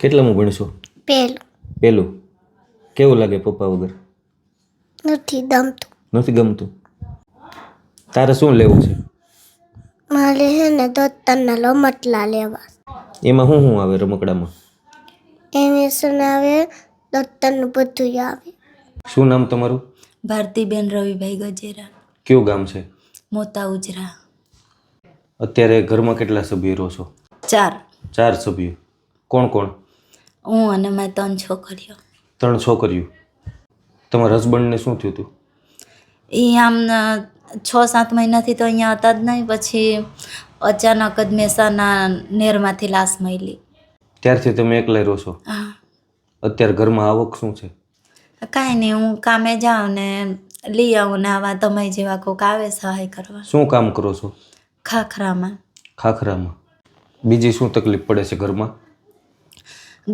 કેટલામું ભણશો? પહેલું. પહેલું. કેવું લાગે પપ્પા વગર? નથી ગમતું. નથી ગમતું? તારે શું લેવું છે? મારે છે ને દોસ્તારના રમકડા લેવા. એમાં શું શું આવે રમકડામાં? એનિમેશન આવે, દોસ્તારનું બધું આવે. શું નામ તમારું? ભારતીબેન રવિભાઈ ગજેરા. કયું ગામ છે? મોતા ઉજરા. અત્યારે ઘરમાં કેટલા સભ્યો રહો છો? 4. 4 સભ્યો. કોણ કોણ? હું અને મારી 3 છોકરીઓ. 3 છોકરીઓ. તમારા હસબન્ડને શું થયું હતું? એ આમ 6-7 મહિનાથી તો અહીંયા હતા જ નહીં. પછી અચાનક જ મહેસાણા નેરમાંથી લાશ મળી. ત્યારથી તમે એકલા રહો છો? હા. અત્યારે ઘરમાં આવક શું છે? કાંઈ નહીં, હું કામે જાઉં ને લઈ આવું ને આવા તમે જેવા કોઈક આવે સહાય કરવા. શું કામ કરો છો? ખાખરામાં. ખાખરામાં. બીજી શું તકલીફ પડે છે ઘરમાં?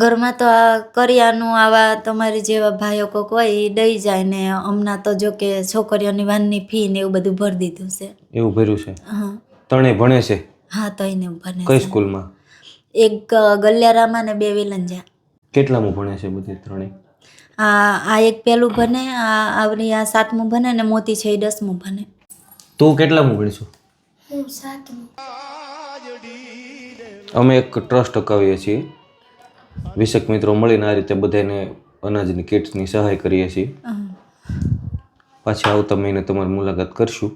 ઘરમાં તો આ કરિયાનું આવા તમારી જેવા ભાઈઓ કોઈક હોય એ દઈ જાય ને હમણાં તો જો કે છોકરીઓની વાનની ફી ને એવું બધું ભરી દીધું છે. એવું ભર્યું છે? હા. ત્રણેય ભણે છે? હા, તો એને ભણે કઈ છે. સ્કૂલમાં? એક ગલિયારામાં ને 2 વિલંજા. કેટલામું ભણે છે બધી ત્રણેય? આ એક પહેલું ભણે, આવડી આ 7મું ભણે ને મોતી છે એ 10મું ભણે. તું કેટલામું ભણશો? હું 7મું. અમે એક ટ્રસ્ટ અકાવીએ છીએ. વિષક મિત્રો મળીને આ રીતે બધાને અનાજની કિટ્સની સહાય કરીએ છીએ. પાછા આવતા મહિને તમારી મુલાકાત કરશું.